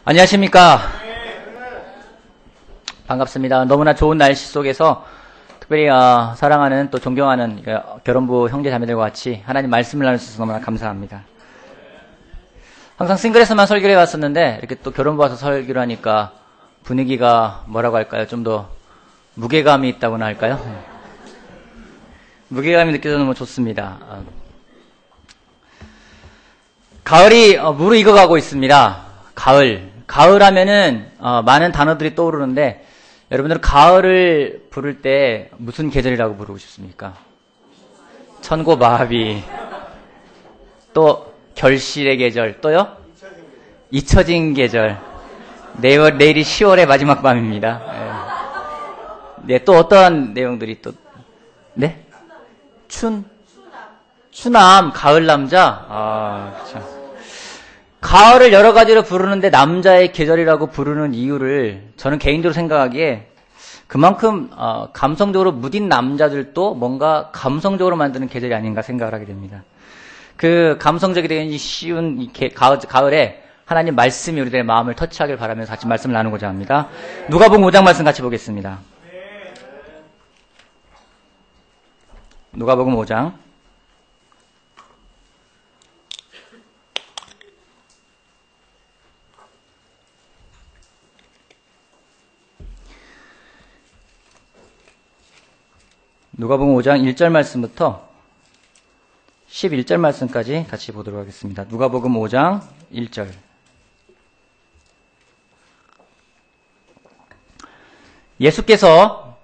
안녕하십니까. 반갑습니다. 너무나 좋은 날씨 속에서 특별히 사랑하는 또 존경하는 결혼부 형제 자매들과 같이 하나님 말씀을 나눌 수 있어서 너무나 감사합니다. 항상 싱글에서만 설교를 해왔었는데 이렇게 또 결혼부 와서 설교를 하니까 분위기가 뭐라고 할까요? 좀 더 무게감이 있다고나 할까요? 무게감이 느껴져 너무 좋습니다. 가을이 무르익어가고 있습니다. 가을 하면은 많은 단어들이 떠오르는데 여러분들은 가을을 부를 때 무슨 계절이라고 부르고 싶습니까? 천고마비, 또 결실의 계절, 또요? 잊혀진 계절. 내일이 10월의 마지막 밤입니다. 네, 또 어떤 내용들이 또, 네? 추남, 가을 남자? 그쵸. 가을을 여러 가지로 부르는데 남자의 계절이라고 부르는 이유를 저는 개인적으로 생각하기에 그만큼 감성적으로 무딘 남자들도 뭔가 감성적으로 만드는 계절이 아닌가 생각을 하게 됩니다. 그 감성적이 되기 쉬운 이 가을에 하나님 말씀이 우리들의 마음을 터치하길 바라면서 같이 말씀을 나누고자 합니다. 누가복음 5장 말씀 같이 보겠습니다. 누가복음 5장 누가복음 5장 1절 말씀부터 11절 말씀까지 같이 보도록 하겠습니다. 누가복음 5장 1절. 예수께서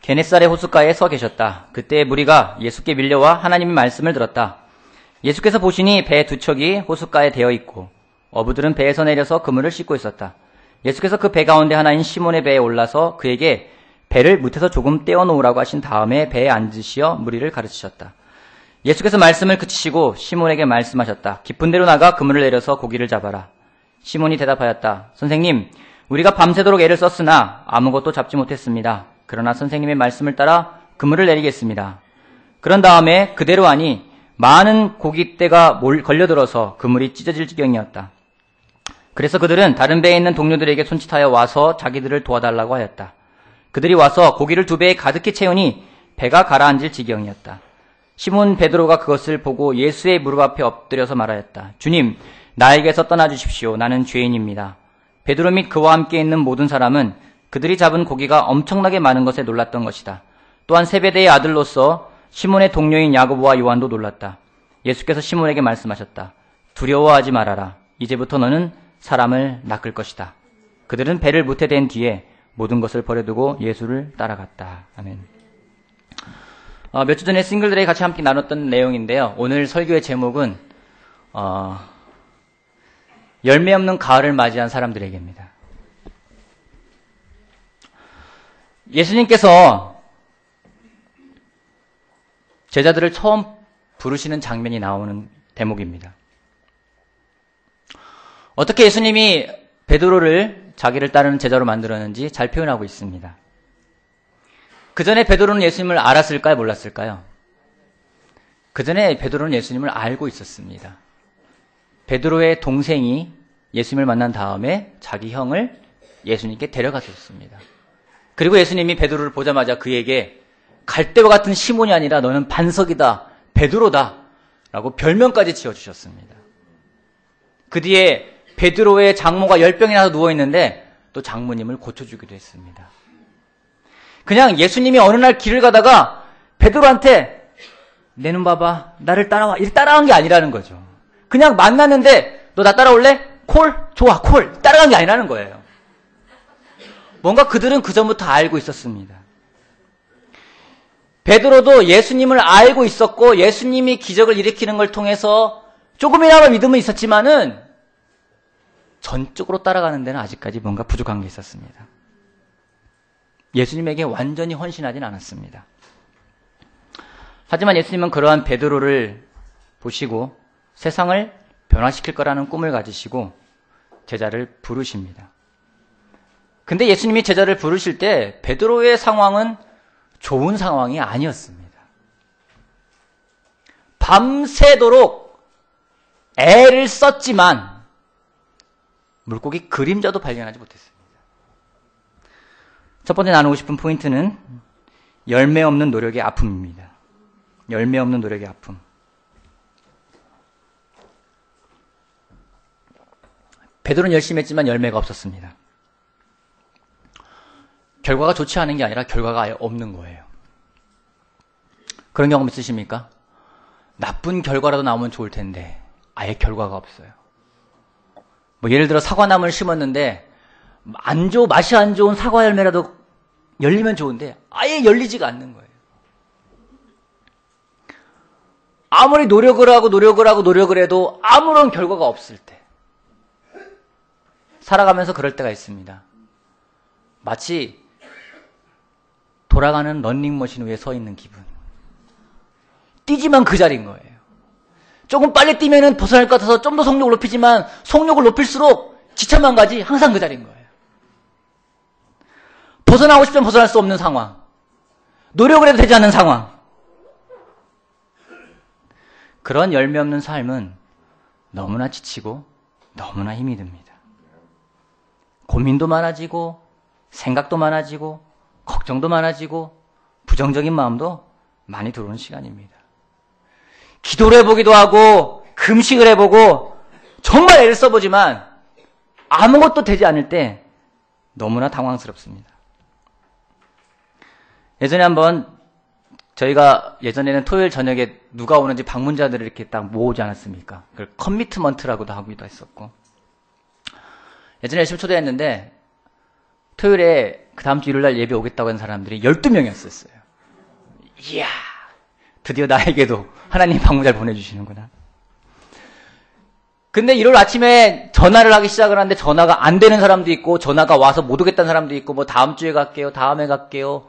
게네사렛 호숫가에 서 계셨다. 그때 무리가 예수께 밀려와 하나님의 말씀을 들었다. 예수께서 보시니 배 두 척이 호숫가에 대어 있고 어부들은 배에서 내려서 그물을 씻고 있었다. 예수께서 그 배 가운데 하나인 시몬의 배에 올라서 그에게 배를 못에서 조금 떼어놓으라고 하신 다음에 배에 앉으시어 무리를 가르치셨다. 예수께서 말씀을 그치시고 시몬에게 말씀하셨다. 깊은 데로 나가 그물을 내려서 고기를 잡아라. 시몬이 대답하였다. 선생님, 우리가 밤새도록 애를 썼으나 아무것도 잡지 못했습니다. 그러나 선생님의 말씀을 따라 그물을 내리겠습니다. 그런 다음에 그대로 하니 많은 고깃대가 걸려들어서 그물이 찢어질 지경이었다. 그래서 그들은 다른 배에 있는 동료들에게 손짓하여 와서 자기들을 도와달라고 하였다. 그들이 와서 고기를 2배에 가득히 채우니 배가 가라앉을 지경이었다. 시몬 베드로가 그것을 보고 예수의 무릎 앞에 엎드려서 말하였다. 주님, 나에게서 떠나주십시오. 나는 죄인입니다. 베드로 및 그와 함께 있는 모든 사람은 그들이 잡은 고기가 엄청나게 많은 것에 놀랐던 것이다. 또한 세베대의 아들로서 시몬의 동료인 야고보와 요한도 놀랐다. 예수께서 시몬에게 말씀하셨다. 두려워하지 말아라. 이제부터 너는 사람을 낚을 것이다. 그들은 배를 무태 댄 뒤에 모든 것을 버려두고 예수를 따라갔다. 아멘. 몇 주 전에 싱글들이 같이 함께 나눴던 내용인데요. 오늘 설교의 제목은 열매 없는 가을을 맞이한 사람들에게입니다. 예수님께서 제자들을 처음 부르시는 장면이 나오는 대목입니다. 어떻게 예수님이 베드로를 자기를 따르는 제자로 만들었는지 잘 표현하고 있습니다. 그 전에 베드로는 예수님을 알았을까요? 몰랐을까요? 그 전에 베드로는 예수님을 알고 있었습니다. 베드로의 동생이 예수님을 만난 다음에 자기 형을 예수님께 데려가셨습니다. 그리고 예수님이 베드로를 보자마자 그에게 갈대와 같은 시몬이 아니라 너는 반석이다, 베드로다 라고 별명까지 지어주셨습니다. 그 뒤에 베드로의 장모가 열병이 나서 누워있는데 또 장모님을 고쳐주기도 했습니다. 그냥 예수님이 어느 날 길을 가다가 베드로한테 내 눈 봐봐, 나를 따라와 이렇게 따라간 게 아니라는 거죠. 그냥 만났는데 너 나 따라올래? 콜? 좋아, 콜. 따라간 게 아니라는 거예요. 뭔가 그들은 그전부터 알고 있었습니다. 베드로도 예수님을 알고 있었고 예수님이 기적을 일으키는 걸 통해서 조금이나마 믿음은 있었지만은 전적으로 따라가는 데는 아직까지 뭔가 부족한 게 있었습니다. 예수님에게 완전히 헌신하진 않았습니다. 하지만 예수님은 그러한 베드로를 보시고 세상을 변화시킬 거라는 꿈을 가지시고 제자를 부르십니다. 근데 예수님이 제자를 부르실 때 베드로의 상황은 좋은 상황이 아니었습니다. 밤새도록 애를 썼지만 물고기 그림자도 발견하지 못했습니다. 첫 번째 나누고 싶은 포인트는 열매 없는 노력의 아픔입니다. 열매 없는 노력의 아픔. 베드로는 열심히 했지만 열매가 없었습니다. 결과가 좋지 않은 게 아니라 결과가 아예 없는 거예요. 그런 경험 있으십니까? 나쁜 결과라도 나오면 좋을 텐데 아예 결과가 없어요. 뭐 예를 들어 사과나무를 심었는데 맛이 안 좋은 사과 열매라도 열리면 좋은데 아예 열리지가 않는 거예요. 아무리 노력을 해도 아무런 결과가 없을 때 살아가면서 그럴 때가 있습니다. 마치 돌아가는 런닝머신 위에 서 있는 기분. 뛰지만 그 자리인 거예요. 조금 빨리 뛰면은 벗어날 것 같아서 좀 더 속력을 높이지만 속력을 높일수록 지쳐만 가지 항상 그 자리인 거예요. 벗어나고 싶으면 벗어날 수 없는 상황. 노력을 해도 되지 않는 상황. 그런 열매 없는 삶은 너무나 지치고 너무나 힘이 듭니다. 고민도 많아지고 생각도 많아지고 걱정도 많아지고 부정적인 마음도 많이 들어오는 시간입니다. 기도를 해보기도 하고 금식을 해보고 정말 애를 써보지만 아무것도 되지 않을 때 너무나 당황스럽습니다. 예전에 한번 저희가 예전에는 토요일 저녁에 누가 오는지 방문자들을 이렇게 딱 모으지 않았습니까? 그걸 커미트먼트라고도 하기도 했었고 예전에 열심히 초대했는데 토요일에 그 다음 주 일요일날 예배 오겠다고 한 사람들이 12명이었어요. 이야, 드디어 나에게도 하나님 방문자를 보내주시는구나. 근데 일요일 아침에 전화를 하기 시작을 하는데 전화가 안 되는 사람도 있고 전화가 와서 못 오겠다는 사람도 있고 뭐 다음 주에 갈게요, 다음에 갈게요.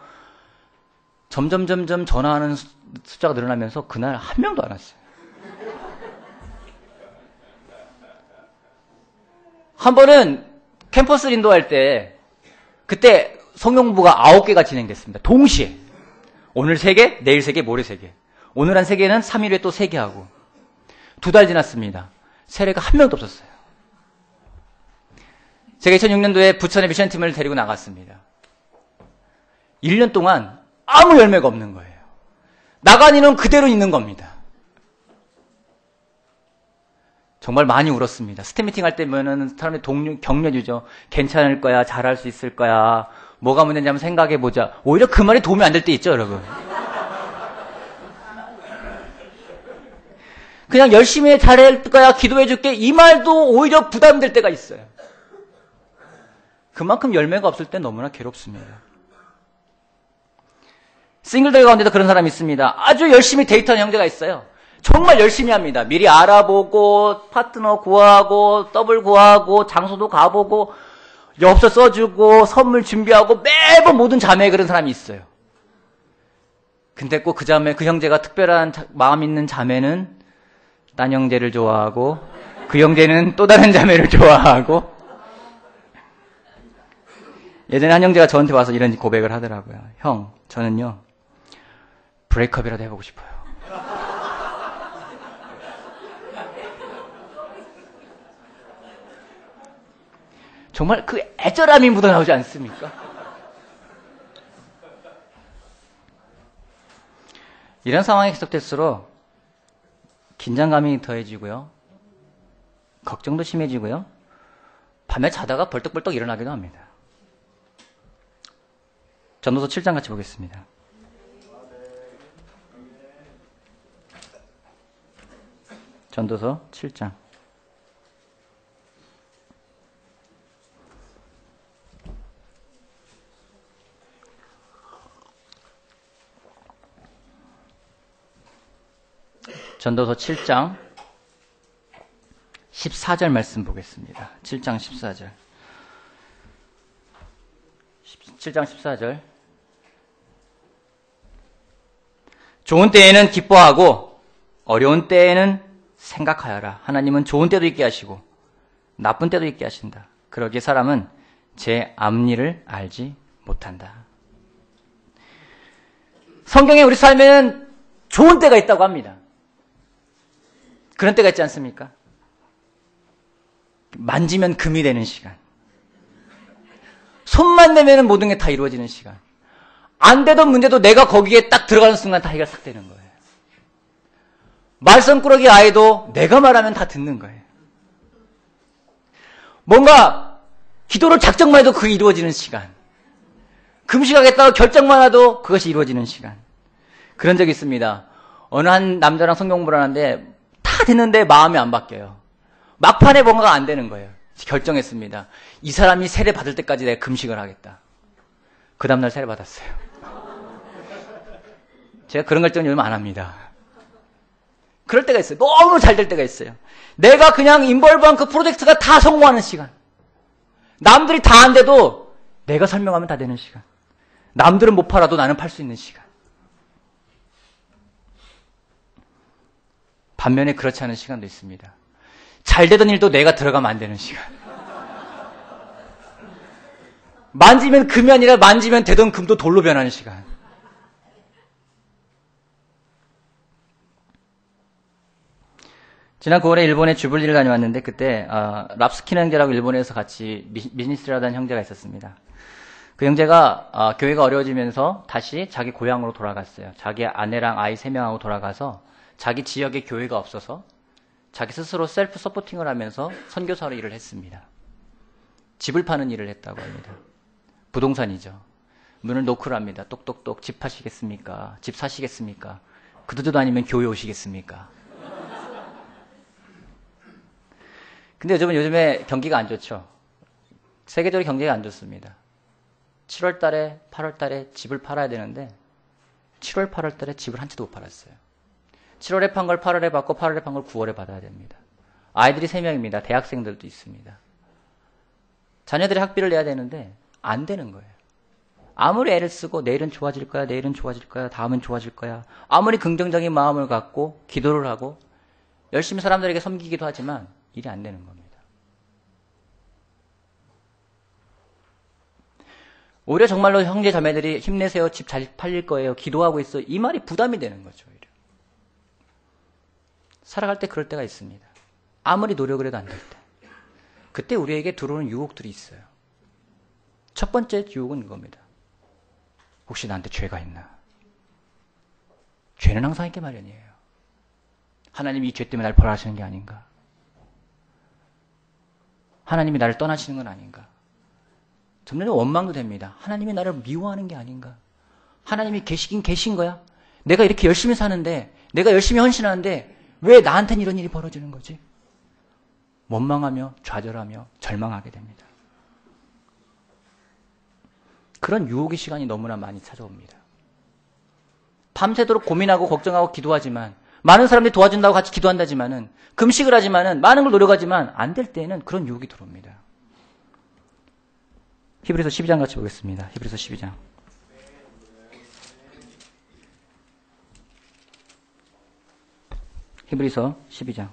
점점 전화하는 숫자가 늘어나면서 그날 한 명도 안 왔어요. 한 번은 캠퍼스 인도할 때 그때 성경부가 9개가 진행됐습니다. 동시에. 오늘 3개, 내일 3개, 모레 3개. 오늘 한 3개는 3일 후에 또 3개 하고. 2달 지났습니다. 세례가 한 명도 없었어요. 제가 2006년도에 부천의 미션팀을 데리고 나갔습니다. 1년 동안 아무 열매가 없는 거예요. 나간 인원 그대로 있는 겁니다. 정말 많이 울었습니다. 스태미팅 할 때면은 사람들이 격려 주죠. 괜찮을 거야, 잘할 수 있을 거야, 뭐가 문제인지 한번 생각해 보자. 오히려 그 말이 도움이 안 될 때 있죠, 여러분. 그냥 열심히 잘할 거야, 기도해 줄게, 이 말도 오히려 부담될 때가 있어요. 그만큼 열매가 없을 때 너무나 괴롭습니다. 싱글들 가운데도 그런 사람이 있습니다. 아주 열심히 데이트하는 형제가 있어요. 정말 열심히 합니다. 미리 알아보고 파트너 구하고 더블 구하고 장소도 가보고 엽서 써주고 선물 준비하고 매번 모든 자매에 그런 사람이 있어요. 근데 꼭 그 형제가 특별한 마음 있는 자매는 딴 형제를 좋아하고 그 형제는 또 다른 자매를 좋아하고. 예전에 한 형제가 저한테 와서 이런 고백을 하더라고요. 형, 저는요 브레이크업이라도 해보고 싶어요. 정말 그 애절함이 묻어나오지 않습니까? 이런 상황이 계속될수록 긴장감이 더해지고요. 걱정도 심해지고요. 밤에 자다가 벌떡벌떡 일어나기도 합니다. 전도서 7장 같이 보겠습니다. 전도서 7장. 전도서 7장 14절 말씀 보겠습니다. 7장 14절. 7장 14절. 좋은 때에는 기뻐하고 어려운 때에는 생각하여라. 하나님은 좋은 때도 있게 하시고 나쁜 때도 있게 하신다. 그러기에 사람은 제 앞일을 알지 못한다. 성경에 우리 삶에는 좋은 때가 있다고 합니다. 그런 때가 있지 않습니까? 만지면 금이 되는 시간. 손만 내면 모든 게 다 이루어지는 시간. 안 되던 문제도 내가 거기에 딱 들어가는 순간 다 해결 싹 되는 거예요. 말썽꾸러기 아이도 내가 말하면 다 듣는 거예요. 뭔가 기도를 작정만 해도 그게 이루어지는 시간. 금식하겠다고 결정만 해도 그것이 이루어지는 시간. 그런 적이 있습니다. 어느 한 남자랑 성경 공부를 하는데 다 됐는데 마음이 안 바뀌어요. 막판에 뭔가가 안 되는 거예요. 결정했습니다. 이 사람이 세례 받을 때까지 내가 금식을 하겠다. 그 다음날 세례 받았어요. 제가 그런 결정은 요즘 안 합니다. 그럴 때가 있어요. 너무 잘 될 때가 있어요. 내가 그냥 인벌브한 그 프로젝트가 다 성공하는 시간. 남들이 다 안 돼도 내가 설명하면 다 되는 시간. 남들은 못 팔아도 나는 팔 수 있는 시간. 반면에 그렇지 않은 시간도 있습니다. 잘 되던 일도 내가 들어가면 안 되는 시간. 만지면 금이 아니라 만지면 되던 금도 돌로 변하는 시간. 지난 9월에 일본에 주불리를 다녀왔는데 그때 랍스키는 형제라고 일본에서 같이 비즈니스를 하던 형제가 있었습니다. 그 형제가 교회가 어려워지면서 다시 자기 고향으로 돌아갔어요. 자기 아내랑 아이 3명하고 돌아가서 자기 지역에 교회가 없어서 자기 스스로 셀프 서포팅을 하면서 선교사로 일을 했습니다. 집을 파는 일을 했다고 합니다. 부동산이죠. 문을 노크를 합니다. 똑똑똑 집 파시겠습니까? 집 사시겠습니까? 그도저도 아니면 교회 오시겠습니까? 근데 요즘에 경기가 안 좋죠. 세계적으로 경기가 안 좋습니다. 7월 달에 8월 달에 집을 팔아야 되는데 7월 8월 달에 집을 한 채도 못 팔았어요. 7월에 판 걸 8월에 받고 8월에 판 걸 9월에 받아야 됩니다. 아이들이 3명입니다. 대학생들도 있습니다. 자녀들이 학비를 내야 되는데 안 되는 거예요. 아무리 애를 쓰고 내일은 좋아질 거야, 내일은 좋아질 거야, 다음은 좋아질 거야. 아무리 긍정적인 마음을 갖고 기도를 하고 열심히 사람들에게 섬기기도 하지만 일이 안 되는 겁니다. 오히려 정말로 형제 자매들이 힘내세요. 집 잘 팔릴 거예요. 기도하고 있어. 이 말이 부담이 되는 거죠. 오히려. 살아갈 때 그럴 때가 있습니다. 아무리 노력을 해도 안 될 때. 그때 우리에게 들어오는 유혹들이 있어요. 첫 번째 유혹은 이겁니다. 혹시 나한테 죄가 있나? 죄는 항상 있게 마련이에요. 하나님이 이 죄 때문에 날 벌하시는 게 아닌가? 하나님이 나를 떠나시는 건 아닌가? 점점 원망도 됩니다. 하나님이 나를 미워하는 게 아닌가? 하나님이 계시긴 계신 거야? 내가 이렇게 열심히 사는데, 내가 열심히 헌신하는데 왜 나한테는 이런 일이 벌어지는 거지? 원망하며 좌절하며 절망하게 됩니다. 그런 유혹의 시간이 너무나 많이 찾아옵니다. 밤새도록 고민하고 걱정하고 기도하지만 많은 사람들이 도와준다고 같이 기도한다지만은 금식을 하지만은 많은 걸 노력하지만 안 될 때에는 그런 유혹이 들어옵니다. 히브리서 12장 같이 보겠습니다. 히브리서 12장. 히브리서 12장.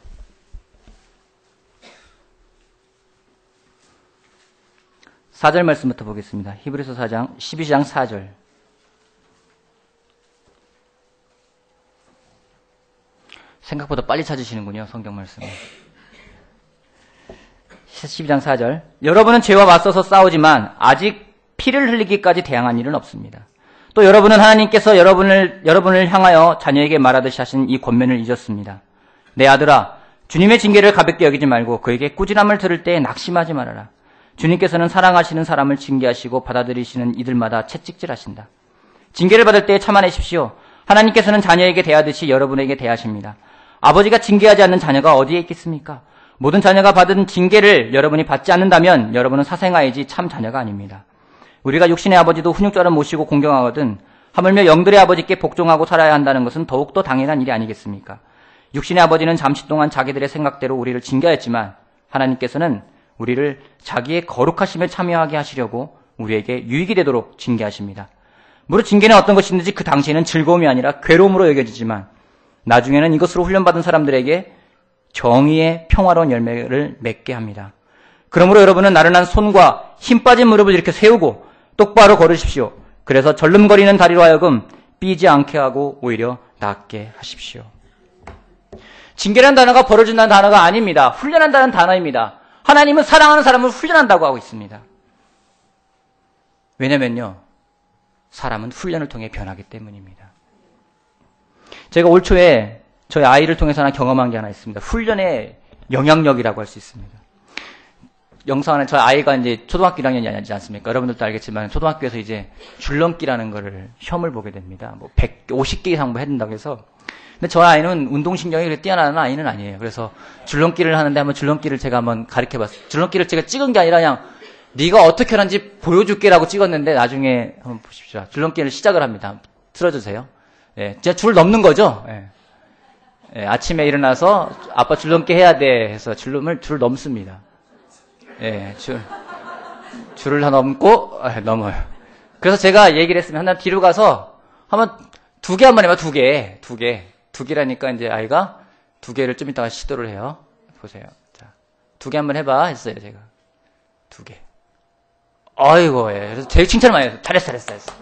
4절 말씀부터 보겠습니다. 히브리서 4장 12장 4절. 생각보다 빨리 찾으시는군요. 성경 말씀을. 12장 4절. 여러분은 죄와 맞서서 싸우지만 아직 피를 흘리기까지 대항한 일은 없습니다. 또 여러분은 하나님께서 여러분을 향하여 자녀에게 말하듯이 하신 이 권면을 잊었습니다. 내 아들아, 주님의 징계를 가볍게 여기지 말고 그에게 꾸지람을 들을 때에 낙심하지 말아라. 주님께서는 사랑하시는 사람을 징계하시고 받아들이시는 이들마다 채찍질하신다. 징계를 받을 때에 참아내십시오. 하나님께서는 자녀에게 대하듯이 여러분에게 대하십니다. 아버지가 징계하지 않는 자녀가 어디에 있겠습니까? 모든 자녀가 받은 징계를 여러분이 받지 않는다면 여러분은 사생아이지 참 자녀가 아닙니다. 우리가 육신의 아버지도 훈육자를 모시고 공경하거든 하물며 영들의 아버지께 복종하고 살아야 한다는 것은 더욱더 당연한 일이 아니겠습니까? 육신의 아버지는 잠시 동안 자기들의 생각대로 우리를 징계했지만 하나님께서는 우리를 자기의 거룩하심에 참여하게 하시려고 우리에게 유익이 되도록 징계하십니다. 무릇 징계는 어떤 것이든지 그 당시에는 즐거움이 아니라 괴로움으로 여겨지지만 나중에는 이것으로 훈련받은 사람들에게 정의의 평화로운 열매를 맺게 합니다. 그러므로 여러분은 나른한 손과 힘 빠진 무릎을 이렇게 세우고 똑바로 걸으십시오. 그래서 절름거리는 다리로 하여금 삐지 않게 하고 오히려 낫게 하십시오. 징계라는 단어가 벌어진다는 단어가 아닙니다. 훈련한다는 단어입니다. 하나님은 사랑하는 사람을 훈련한다고 하고 있습니다. 왜냐면요, 사람은 훈련을 통해 변하기 때문입니다. 제가 올 초에 저희 아이를 통해서 하나 경험한 게 하나 있습니다. 훈련의 영향력이라고 할 수 있습니다. 영상 안에 저희 아이가 이제 초등학교 1학년이지 않습니까? 여러분들도 알겠지만 초등학교에서 이제 줄넘기라는 거를 시험을 보게 됩니다. 뭐 150개 이상 뭐 해야 된다고 해서. 근데 저 아이는 운동신경이 그렇게 뛰어나는 아이는 아니에요. 그래서 줄넘기를 하는데 한번 줄넘기를 제가 한번 가르쳐 봤어요. 줄넘기를 제가 찍은 게 아니라 그냥 네가 어떻게 하는지 보여줄게라고 찍었는데 나중에 한번 보십시오. 줄넘기를 시작을 합니다. 틀어주세요. 예, 진짜 줄 넘는 거죠. 예. 예, 아침에 일어나서 아빠 줄넘기 해야 돼 해서 줄 넘습니다. 예, 줄을 다 넘고 넘어요. 그래서 제가 얘기를 했습니다. 하나 뒤로 가서 한번 2개 한번 해봐. 2개라니까 이제 아이가 2개를 좀 이따가 시도를 해요. 보세요. 자, 2개 한번 해봐 했어요. 제가 2개. 아이고, 예. 그래서 되게 칭찬을 많이 했어요. 잘했어.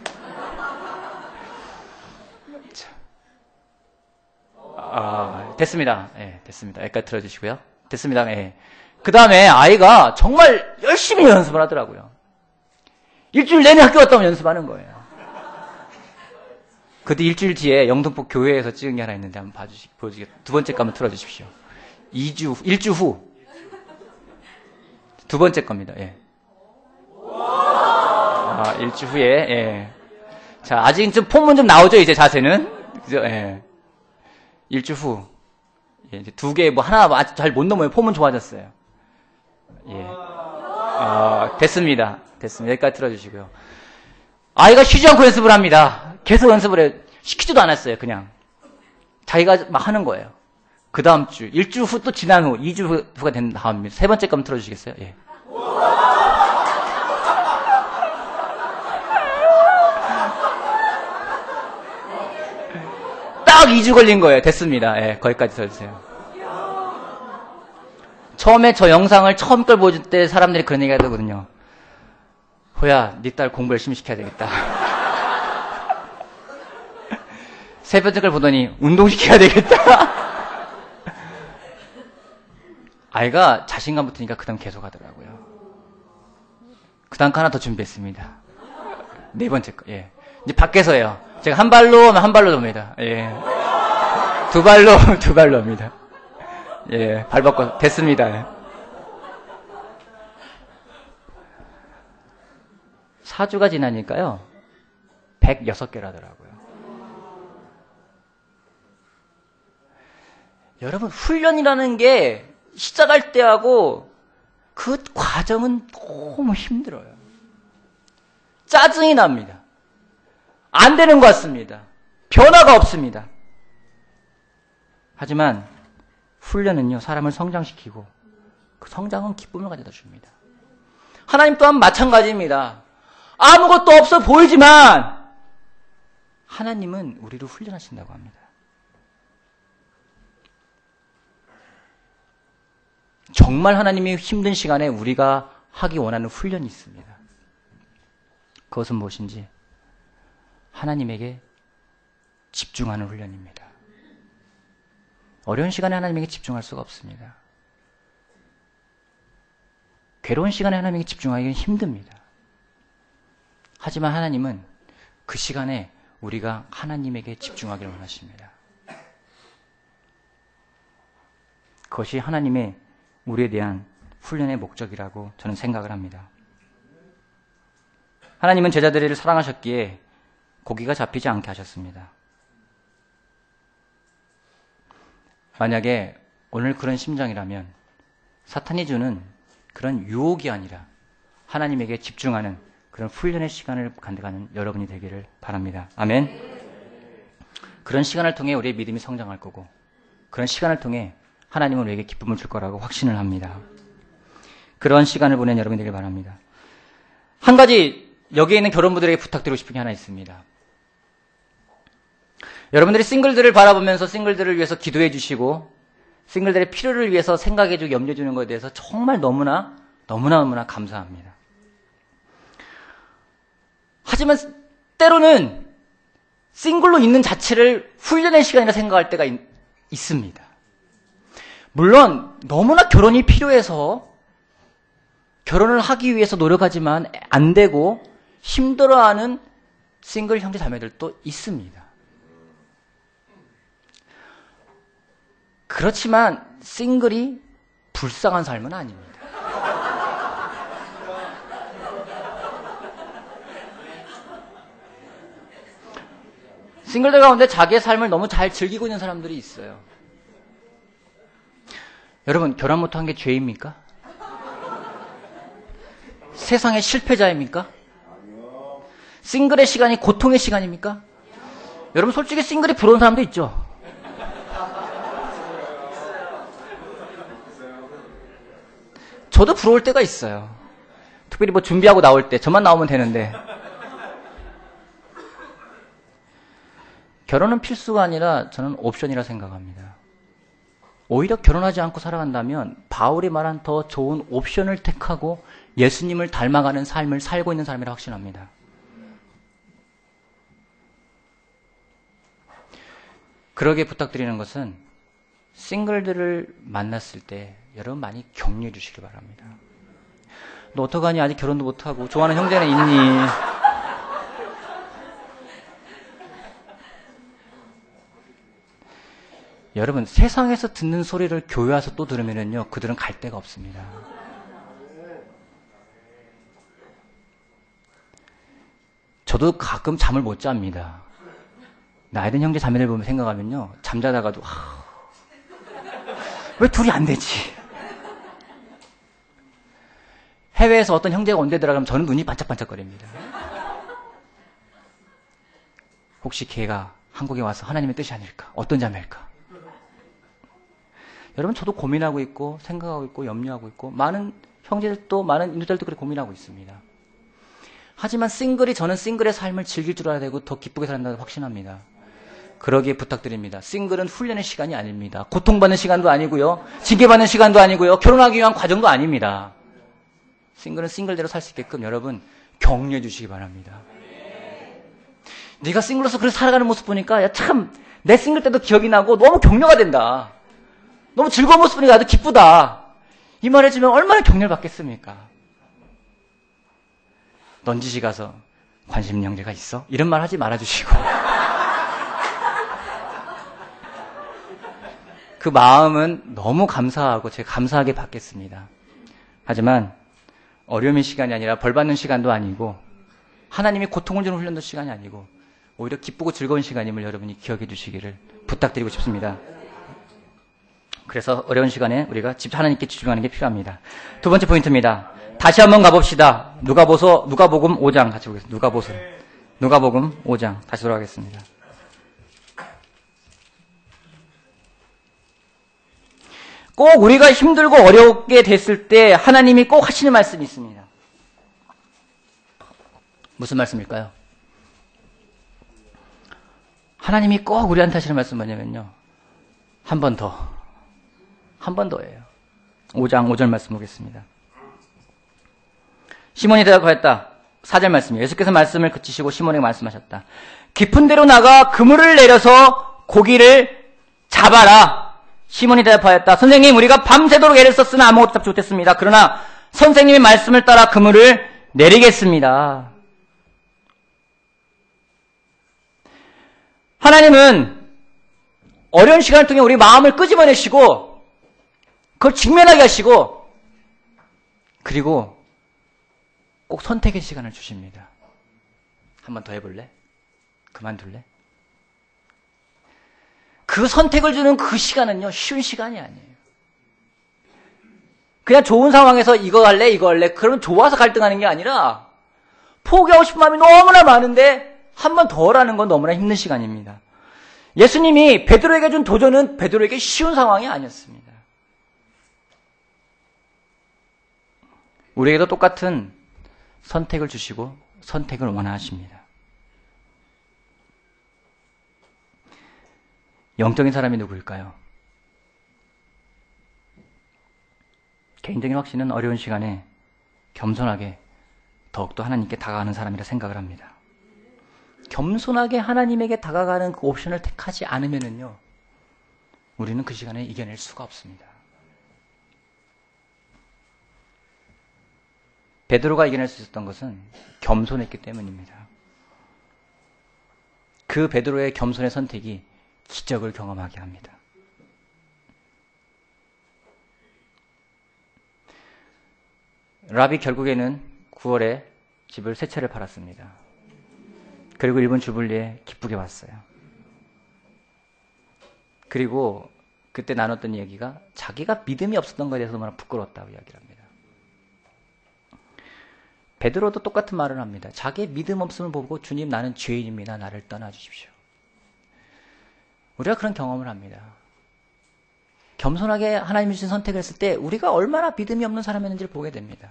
됐습니다. 예, 됐습니다. 여기까지 들어주시고요. 됐습니다. 예. 그 다음에 아이가 정말 열심히 연습을 하더라고요. 일주일 내내 학교 갔다 오면 연습하는 거예요. 그때 일주일 뒤에 영등포 교회에서 찍은 게 하나 있는데 한번 보여주겠습니다. 2번째 거 한번 틀어주십시오. 일주 후. 2번째 겁니다. 예. 일주 후에, 예. 자, 아직 좀 폼은 좀 나오죠, 이제 자세는. 그죠, 예. 일주 후. 예, 이제 2개, 뭐 하나 아직 잘 못 넘어요. 폼은 좋아졌어요. 예. 됐습니다. 여기까지 틀어주시고요. 아이가 쉬지 않고 연습을 합니다. 계속 연습을 해요. 시키지도 않았어요, 그냥. 자기가 막 하는 거예요. 그 다음 주, 일주 후 또 지난 후, 2주 후가 된 다음입니다. 3번째 거 한번 틀어주시겠어요? 예. 딱 2주 걸린 거예요. 됐습니다. 예, 거기까지 들어주세요. 처음에 저 영상을 처음 걸 보여줄 때 사람들이 그런 얘기 하거든요. 호야, 네 딸 공부 열심히 시켜야 되겠다. 3번째 걸 보더니 운동시켜야 되겠다. 아이가 자신감 붙으니까 그 다음 계속 하더라고요. 그 다음 거 하나 더 준비했습니다. 4번째 거, 예. 이제 밖에서 해요. 제가 한 발로 하면 한 발로 돕니다. 예. 2발로 합니다. 예, 발 바꿔 됐습니다. 4주가 지나니까요. 106개라더라고요. 여러분, 훈련이라는 게 시작할 때하고 그 과정은 너무 힘들어요. 짜증이 납니다. 안 되는 것 같습니다. 변화가 없습니다. 하지만 훈련은요, 사람을 성장시키고 그 성장은 기쁨을 가져다 줍니다. 하나님 또한 마찬가지입니다. 아무것도 없어 보이지만 하나님은 우리를 훈련하신다고 합니다. 정말 하나님이 힘든 시간에 우리가 하기 원하는 훈련이 있습니다. 그것은 무엇인지 하나님에게 집중하는 훈련입니다. 어려운 시간에 하나님에게 집중할 수가 없습니다. 괴로운 시간에 하나님에게 집중하기는 힘듭니다. 하지만 하나님은 그 시간에 우리가 하나님에게 집중하기를 원하십니다. 그것이 하나님의 우리에 대한 훈련의 목적이라고 저는 생각을 합니다. 하나님은 제자들을 사랑하셨기에 고기가 잡히지 않게 하셨습니다. 만약에 오늘 그런 심정이라면 사탄이 주는 그런 유혹이 아니라 하나님에게 집중하는 그런 훈련의 시간을 간직하는 여러분이 되기를 바랍니다. 아멘. 그런 시간을 통해 우리의 믿음이 성장할 거고 그런 시간을 통해 하나님은 우리에게 기쁨을 줄 거라고 확신을 합니다. 그런 시간을 보낸 여러분이 되길 바랍니다. 한 가지 여기에 있는 결혼부들에게 부탁드리고 싶은 게 하나 있습니다. 여러분들이 싱글들을 바라보면서 싱글들을 위해서 기도해 주시고 싱글들의 필요를 위해서 생각해 주고 염려해 주는 것에 대해서 정말 너무나 감사합니다. 하지만 때로는 싱글로 있는 자체를 훈련의 시간이라 생각할 때가 있습니다. 물론 너무나 결혼이 필요해서 결혼을 하기 위해서 노력하지만 안 되고 힘들어하는 싱글 형제 자매들도 있습니다. 그렇지만 싱글이 불쌍한 삶은 아닙니다. 싱글들 가운데 자기의 삶을 너무 잘 즐기고 있는 사람들이 있어요. 여러분, 결혼 못한 게 죄입니까? 세상의 실패자입니까? 싱글의 시간이 고통의 시간입니까? 여러분, 솔직히 싱글이 부러운 사람도 있죠. 저도 부러울 때가 있어요. 특별히 뭐 준비하고 나올 때 저만 나오면 되는데. 결혼은 필수가 아니라 저는 옵션이라 생각합니다. 오히려 결혼하지 않고 살아간다면 바울이 말한 더 좋은 옵션을 택하고 예수님을 닮아가는 삶을 살고 있는 삶이라 확신합니다. 그러게 부탁드리는 것은 싱글들을 만났을 때 여러분 많이 격려해 주시기 바랍니다. 너 어떡하니? 아직 결혼도 못하고 좋아하는 형제는 있니? 여러분, 세상에서 듣는 소리를 교회 와서 또 들으면요, 그들은 갈 데가 없습니다. 저도 가끔 잠을 못 잡니다. 나이 든 형제 자매들 보면 생각하면요, 잠자다가도 왜 둘이 안 되지? 해외에서 어떤 형제가 온데더라 그러면 저는 눈이 반짝반짝거립니다. 혹시 걔가 한국에 와서 하나님의 뜻이 아닐까? 어떤 자매일까? 여러분, 저도 고민하고 있고 생각하고 있고 염려하고 있고 많은 형제들도 많은 인도자들도 그렇게 고민하고 있습니다. 하지만 저는 싱글의 삶을 즐길 줄 알아야 되고 더 기쁘게 산다고 확신합니다. 그러기에 부탁드립니다. 싱글은 훈련의 시간이 아닙니다. 고통받는 시간도 아니고요. 징계받는 시간도 아니고요. 결혼하기 위한 과정도 아닙니다. 싱글은 싱글대로 살 수 있게끔 여러분 격려해 주시기 바랍니다. 네가 싱글로서 그렇게 살아가는 모습 보니까 야, 참 내 싱글 때도 기억이 나고 너무 격려가 된다. 너무 즐거운 모습 보니까 나도 기쁘다. 이 말 해주면 얼마나 격려를 받겠습니까? 넌지시 가서 관심 있는 형제가 있어? 이런 말 하지 말아주시고 그 마음은 너무 감사하고 제가 감사하게 받겠습니다. 하지만 어려움의 시간이 아니라 벌받는 시간도 아니고 하나님이 고통을 주는 훈련도 시간이 아니고 오히려 기쁘고 즐거운 시간임을 여러분이 기억해 주시기를 부탁드리고 싶습니다. 그래서 어려운 시간에 우리가 하나님께 집중하는 게 필요합니다. 두 번째 포인트입니다. 다시 한번 가봅시다. 누가복음 5장 같이 보겠습니다. 누가복음 5장 다시 돌아가겠습니다. 꼭 우리가 힘들고 어렵게 됐을 때 하나님이 꼭 하시는 말씀이 있습니다. 무슨 말씀일까요? 하나님이 꼭 우리한테 하시는 말씀은 뭐냐면요. 한 번 더예요. 5장 5절 말씀 보겠습니다. 시몬이 대답하였다. 4절 말씀이에요. 예수께서 말씀을 그치시고 시몬에게 말씀하셨다. 깊은 데로 나가 그물을 내려서 고기를 잡아라. 시몬이 대답하였다. 선생님, 우리가 밤새도록 애를 썼으나 아무것도 잡지 못했습니다. 그러나 선생님의 말씀을 따라 그물을 내리겠습니다. 하나님은 어려운 시간을 통해 우리 마음을 끄집어내시고 그걸 직면하게 하시고 그리고 꼭 선택의 시간을 주십니다. 한 번 더 해볼래? 그만둘래? 그 선택을 주는 그 시간은요, 쉬운 시간이 아니에요. 그냥 좋은 상황에서 이거 할래? 그러면 좋아서 갈등하는 게 아니라 포기하고 싶은 마음이 너무나 많은데 한 번 더라는 건 너무나 힘든 시간입니다. 예수님이 베드로에게 준 도전은 베드로에게 쉬운 상황이 아니었습니다. 우리에게도 똑같은 선택을 주시고 선택을 원하십니다. 영적인 사람이 누구일까요? 개인적인 확신은 어려운 시간에 겸손하게 더욱더 하나님께 다가가는 사람이라 생각을 합니다. 겸손하게 하나님에게 다가가는 그 옵션을 택하지 않으면요, 우리는 그 시간에 이겨낼 수가 없습니다. 베드로가 이겨낼 수 있었던 것은 겸손했기 때문입니다. 그 베드로의 겸손의 선택이 기적을 경험하게 합니다. 랍이 결국에는 9월에 집을 세 채를 팔았습니다. 그리고 일본 주불리에 기쁘게 왔어요. 그리고 그때 나눴던 이야기가 자기가 믿음이 없었던 것에 대해서 너무나 부끄러웠다고 이야기를 합니다. 베드로도 똑같은 말을 합니다. 자기의 믿음 없음을 보고 주님 나는 죄인입니다. 나를 떠나주십시오. 우리가 그런 경험을 합니다. 겸손하게 하나님이 주신 선택을 했을 때 우리가 얼마나 믿음이 없는 사람이었는지를 보게 됩니다.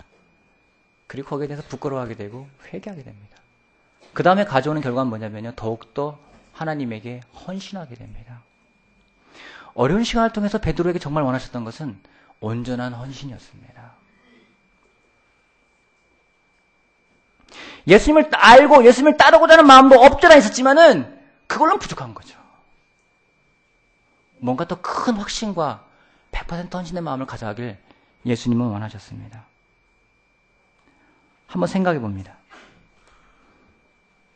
그리고 거기에 대해서 부끄러워하게 되고 회개하게 됩니다. 그 다음에 가져오는 결과는 뭐냐면요. 더욱더 하나님에게 헌신하게 됩니다. 어려운 시간을 통해서 베드로에게 정말 원하셨던 것은 온전한 헌신이었습니다. 예수님을 알고 예수님을 따르고자 하는 마음도 없잖아 있었지만은 그걸로는 부족한 거죠. 뭔가 더 큰 확신과 100% 헌신의 마음을 가져가길 예수님은 원하셨습니다. 한번 생각해 봅니다.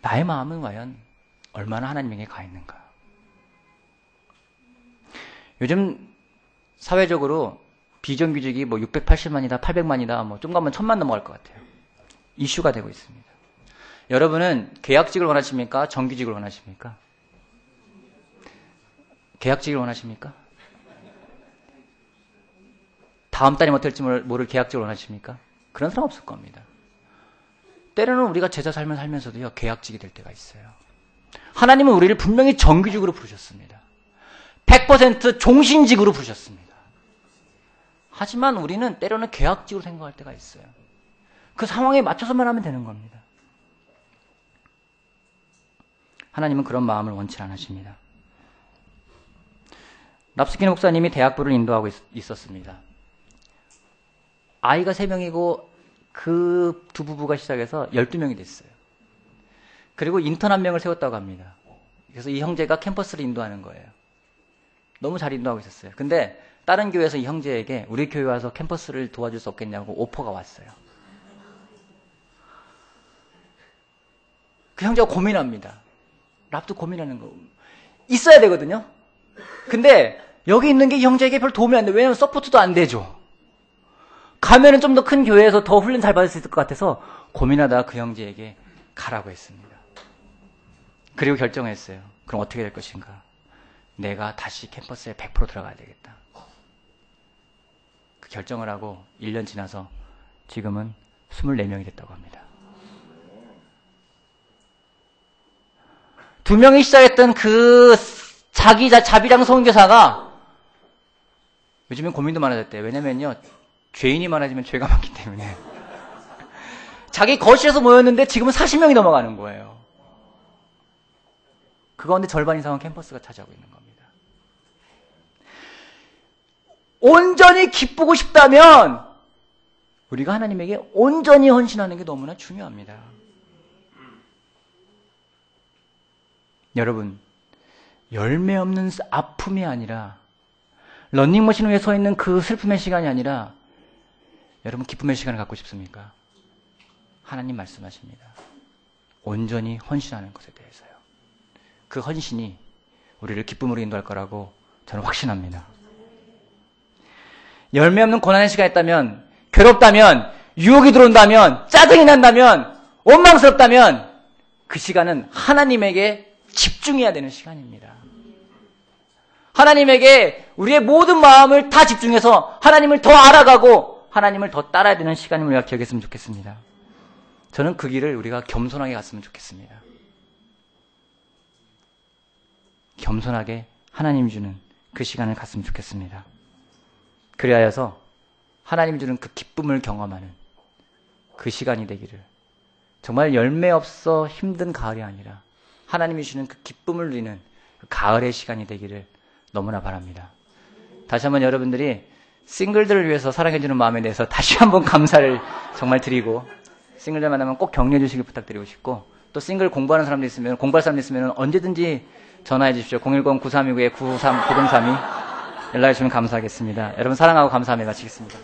나의 마음은 과연 얼마나 하나님에게 가 있는가? 요즘 사회적으로 비정규직이 680만이다, 800만이다, 좀 가면 1000만 넘어갈 것 같아요. 이슈가 되고 있습니다. 여러분은 계약직을 원하십니까? 정규직을 원하십니까? 계약직을 원하십니까? 다음 달에 어떨지 모를 계약직을 원하십니까? 그런 사람 없을 겁니다. 때로는 우리가 제자 삶을 살면서도요, 계약직이 될 때가 있어요. 하나님은 우리를 분명히 정규직으로 부르셨습니다. 100% 종신직으로 부르셨습니다. 하지만 우리는 때로는 계약직으로 생각할 때가 있어요. 그 상황에 맞춰서만 하면 되는 겁니다. 하나님은 그런 마음을 원치 않으십니다. 랍스킨 목사님이 대학부를 인도하고 있었습니다. 아이가 3명이고 그 두 부부가 시작해서 12명이 됐어요. 그리고 인턴 1명을 세웠다고 합니다. 그래서 이 형제가 캠퍼스를 인도하는 거예요. 너무 잘 인도하고 있었어요. 근데 다른 교회에서 이 형제에게 우리 교회 와서 캠퍼스를 도와줄 수 없겠냐고 오퍼가 왔어요. 그 형제가 고민합니다. 랍도 고민하는 거. 있어야 되거든요. 근데 여기 있는 게 이 형제에게 별 도움이 안 돼. 왜냐면 서포트도 안 되죠. 가면은 좀 더 큰 교회에서 더 훈련 잘 받을 수 있을 것 같아서 고민하다가 그 형제에게 가라고 했습니다. 그리고 결정했어요. 그럼 어떻게 될 것인가? 내가 다시 캠퍼스에 100% 들어가야 되겠다. 그 결정을 하고 1년 지나서 지금은 24명이 됐다고 합니다. 2명이 시작했던 그 자비랑 선교사가 요즘엔 고민도 많아졌대요. 왜냐면요, 죄인이 많아지면 죄가 많기 때문에. 자기 거실에서 모였는데 지금은 40명이 넘어가는 거예요. 그 가운데 절반 이상은 캠퍼스가 차지하고 있는 겁니다. 온전히 기쁘고 싶다면 우리가 하나님에게 온전히 헌신하는 게 너무나 중요합니다. 여러분, 열매 없는 아픔이 아니라 런닝머신 위에 서 있는 그 슬픔의 시간이 아니라 여러분 기쁨의 시간을 갖고 싶습니까? 하나님 말씀하십니다. 온전히 헌신하는 것에 대해서요. 그 헌신이 우리를 기쁨으로 인도할 거라고 저는 확신합니다. 열매 없는 고난의 시간이 있다면, 괴롭다면, 유혹이 들어온다면, 짜증이 난다면, 원망스럽다면 그 시간은 하나님에게 집중해야 되는 시간입니다. 하나님에게 우리의 모든 마음을 다 집중해서 하나님을 더 알아가고 하나님을 더 따라야 되는 시간임을 우리가 기억했으면 좋겠습니다. 저는 그 길을 우리가 겸손하게 갔으면 좋겠습니다. 겸손하게 하나님이 주는 그 시간을 갔으면 좋겠습니다. 그리하여서 하나님이 주는 그 기쁨을 경험하는 그 시간이 되기를, 정말 열매 없어 힘든 가을이 아니라 하나님이 주는 그 기쁨을 누리는 그 가을의 시간이 되기를 너무나 바랍니다. 다시 한번 여러분들이 싱글들을 위해서 사랑해주는 마음에 대해서 다시 한번 감사를 정말 드리고, 싱글들 만나면 꼭 격려해 주시길 부탁드리고 싶고, 또 싱글 공부하는 사람도 있으면, 공부할 사람도 있으면 언제든지 전화해 주십시오. 010-9329-903-9032 연락해 주시면 감사하겠습니다. 여러분 사랑하고 감사하며 마치겠습니다.